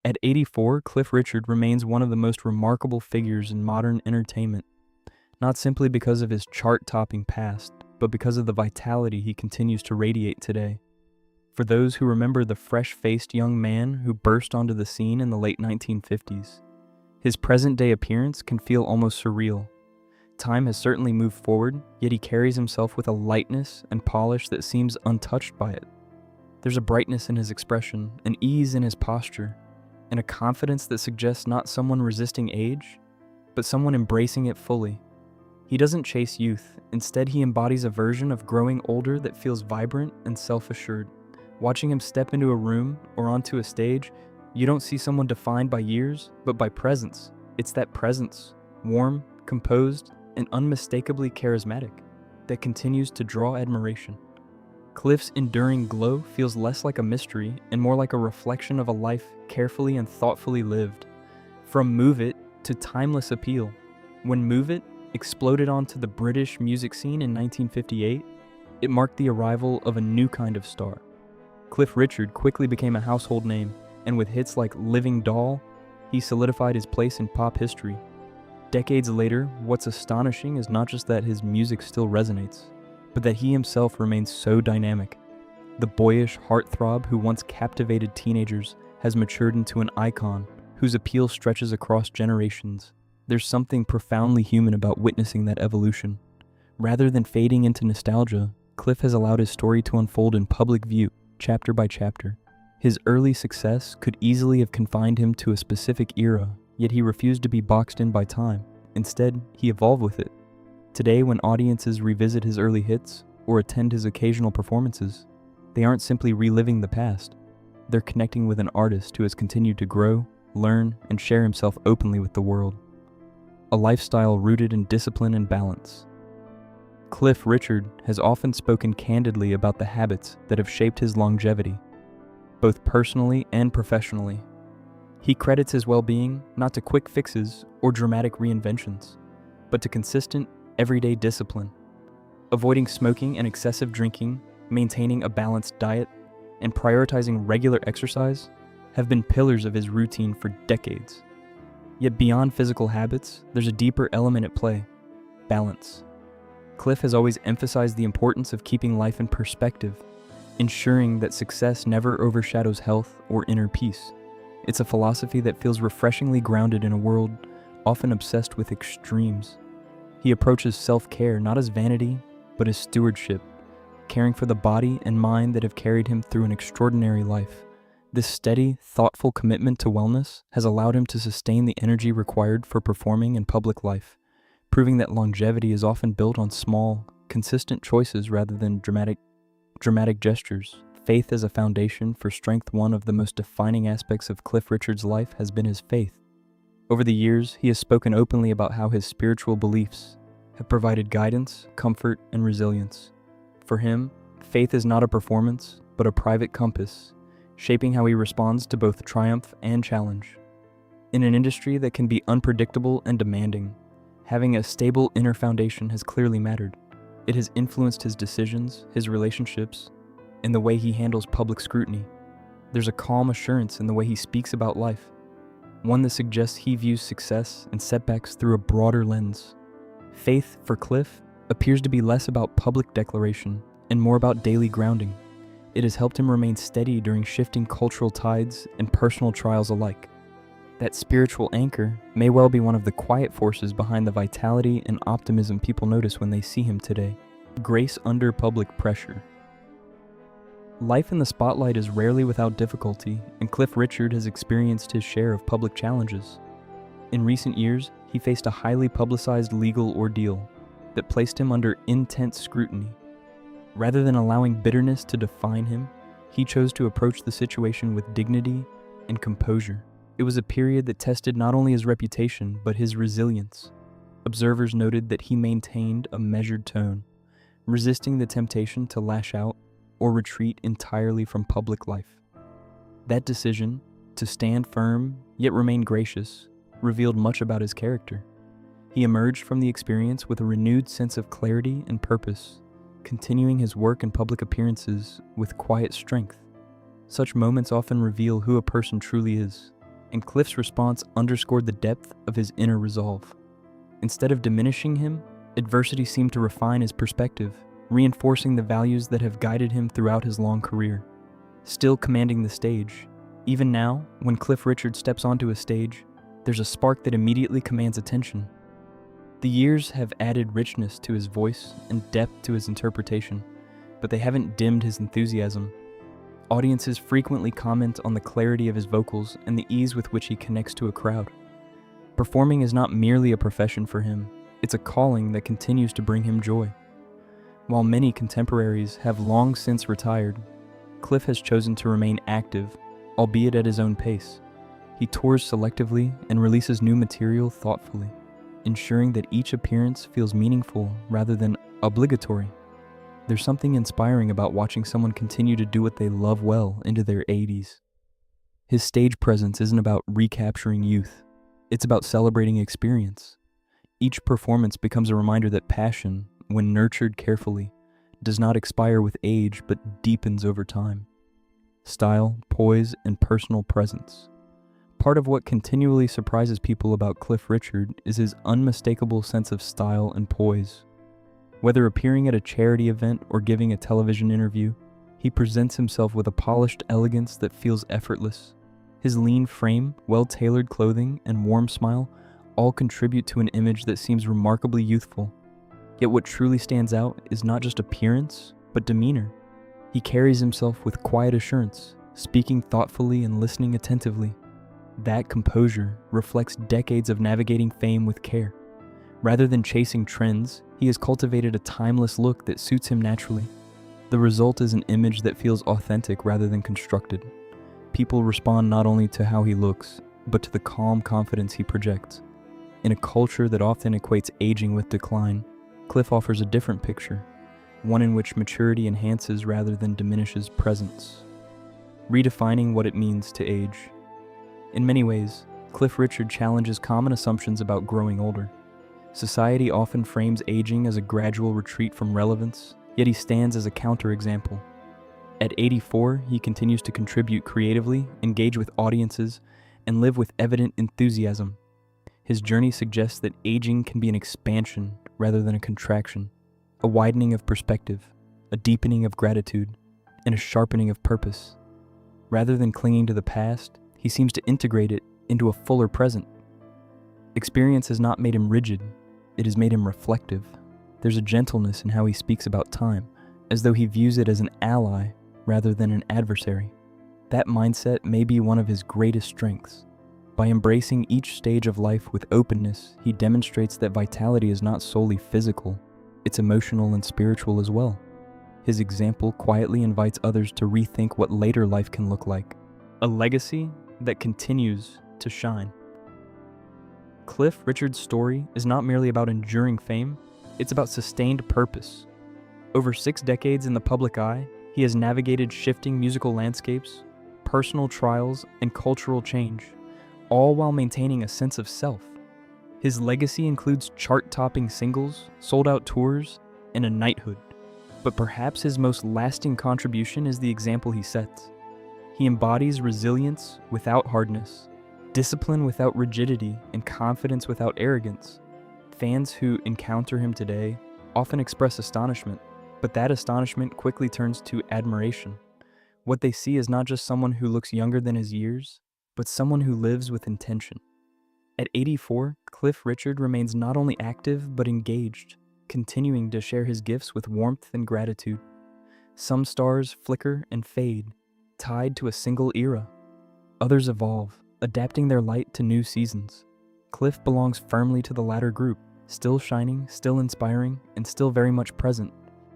At 84, Cliff Richard remains one of the most remarkable figures in modern entertainment, not simply because of his chart-topping past, but because of the vitality he continues to radiate today. For those who remember the fresh-faced young man who burst onto the scene in the late 1950s, his present-day appearance can feel almost surreal. Time has certainly moved forward, yet he carries himself with a lightness and polish that seems untouched by it. There's a brightness in his expression, an ease in his posture, and a confidence that suggests not someone resisting age, but someone embracing it fully. He doesn't chase youth, instead he embodies a version of growing older that feels vibrant and self-assured. Watching him step into a room or onto a stage, you don't see someone defined by years, but by presence. It's that presence, warm, composed, and unmistakably charismatic, that continues to draw admiration. Cliff's enduring glow feels less like a mystery and more like a reflection of a life carefully and thoughtfully lived. From Move It to timeless appeal. When Move It exploded onto the British music scene in 1958, it marked the arrival of a new kind of star. Cliff Richard quickly became a household name, and with hits like Living Doll, he solidified his place in pop history. Decades later, what's astonishing is not just that his music still resonates, but that he himself remains so dynamic. The boyish heartthrob who once captivated teenagers has matured into an icon whose appeal stretches across generations. There's something profoundly human about witnessing that evolution. Rather than fading into nostalgia, Cliff has allowed his story to unfold in public view, chapter by chapter. His early success could easily have confined him to a specific era, yet he refused to be boxed in by time. Instead, he evolved with it. Today, when audiences revisit his early hits or attend his occasional performances, they aren't simply reliving the past. They're connecting with an artist who has continued to grow, learn, and share himself openly with the world. A lifestyle rooted in discipline and balance. Cliff Richard has often spoken candidly about the habits that have shaped his longevity, both personally and professionally. He credits his well-being not to quick fixes or dramatic reinventions, but to consistent, everyday discipline. Avoiding smoking and excessive drinking, maintaining a balanced diet, and prioritizing regular exercise have been pillars of his routine for decades. Yet beyond physical habits, there's a deeper element at play: balance. Cliff has always emphasized the importance of keeping life in perspective, ensuring that success never overshadows health or inner peace. It's a philosophy that feels refreshingly grounded in a world often obsessed with extremes. He approaches self-care not as vanity, but as stewardship, caring for the body and mind that have carried him through an extraordinary life. This steady, thoughtful commitment to wellness has allowed him to sustain the energy required for performing in public life, proving that longevity is often built on small, consistent choices rather than dramatic gestures. Faith as a foundation for strength. One of the most defining aspects of Cliff Richard's life has been his faith. Over the years, he has spoken openly about how his spiritual beliefs have provided guidance, comfort, and resilience. For him, faith is not a performance, but a private compass, shaping how he responds to both triumph and challenge. In an industry that can be unpredictable and demanding, having a stable inner foundation has clearly mattered. It has influenced his decisions, his relationships, and the way he handles public scrutiny. There's a calm assurance in the way he speaks about life, one that suggests he views success and setbacks through a broader lens. Faith, for Cliff, appears to be less about public declaration and more about daily grounding. It has helped him remain steady during shifting cultural tides and personal trials alike. That spiritual anchor may well be one of the quiet forces behind the vitality and optimism people notice when they see him today. Grace under public pressure. Life in the spotlight is rarely without difficulty, and Cliff Richard has experienced his share of public challenges. In recent years, he faced a highly publicized legal ordeal that placed him under intense scrutiny. Rather than allowing bitterness to define him, he chose to approach the situation with dignity and composure. It was a period that tested not only his reputation, but his resilience. Observers noted that he maintained a measured tone, resisting the temptation to lash out or retreat entirely from public life. That decision, to stand firm yet remain gracious, revealed much about his character. He emerged from the experience with a renewed sense of clarity and purpose, continuing his work and public appearances with quiet strength. Such moments often reveal who a person truly is, and Cliff's response underscored the depth of his inner resolve. Instead of diminishing him, adversity seemed to refine his perspective, reinforcing the values that have guided him throughout his long career. Still commanding the stage, even now, when Cliff Richard steps onto a stage, there's a spark that immediately commands attention. The years have added richness to his voice and depth to his interpretation, but they haven't dimmed his enthusiasm. Audiences frequently comment on the clarity of his vocals and the ease with which he connects to a crowd. Performing is not merely a profession for him, it's a calling that continues to bring him joy. While many contemporaries have long since retired, Cliff has chosen to remain active, albeit at his own pace. He tours selectively and releases new material thoughtfully, ensuring that each appearance feels meaningful rather than obligatory. There's something inspiring about watching someone continue to do what they love well into their 80s. His stage presence isn't about recapturing youth, it's about celebrating experience. Each performance becomes a reminder that passion, when nurtured carefully, does not expire with age but deepens over time. Style, poise, and personal presence. Part of what continually surprises people about Cliff Richard is his unmistakable sense of style and poise. Whether appearing at a charity event or giving a television interview, he presents himself with a polished elegance that feels effortless. His lean frame, well-tailored clothing, and warm smile all contribute to an image that seems remarkably youthful. Yet what truly stands out is not just appearance, but demeanor. He carries himself with quiet assurance, speaking thoughtfully and listening attentively. That composure reflects decades of navigating fame with care. Rather than chasing trends, he has cultivated a timeless look that suits him naturally. The result is an image that feels authentic rather than constructed. People respond not only to how he looks, but to the calm confidence he projects. In a culture that often equates aging with decline, Cliff offers a different picture, one in which maturity enhances rather than diminishes presence, redefining what it means to age. In many ways, Cliff Richard challenges common assumptions about growing older. Society often frames aging as a gradual retreat from relevance, yet he stands as a counterexample. At 84, he continues to contribute creatively, engage with audiences, and live with evident enthusiasm. His journey suggests that aging can be an expansion rather than a contraction, a widening of perspective, a deepening of gratitude, and a sharpening of purpose. Rather than clinging to the past, he seems to integrate it into a fuller present. Experience has not made him rigid, it has made him reflective. There's a gentleness in how he speaks about time, as though he views it as an ally rather than an adversary. That mindset may be one of his greatest strengths. By embracing each stage of life with openness, he demonstrates that vitality is not solely physical, it's emotional and spiritual as well. His example quietly invites others to rethink what later life can look like, a legacy that continues to shine. Cliff Richard's story is not merely about enduring fame, it's about sustained purpose. Over 6 decades in the public eye, he has navigated shifting musical landscapes, personal trials, and cultural change, all while maintaining a sense of self. His legacy includes chart-topping singles, sold-out tours, and a knighthood. But perhaps his most lasting contribution is the example he sets. He embodies resilience without hardness, discipline without rigidity, and confidence without arrogance. Fans who encounter him today often express astonishment, but that astonishment quickly turns to admiration. What they see is not just someone who looks younger than his years, but someone who lives with intention. At 84, Cliff Richard remains not only active but engaged, continuing to share his gifts with warmth and gratitude. Some stars flicker and fade, tied to a single era. Others evolve, adapting their light to new seasons. Cliff belongs firmly to the latter group, still shining, still inspiring, and still very much present,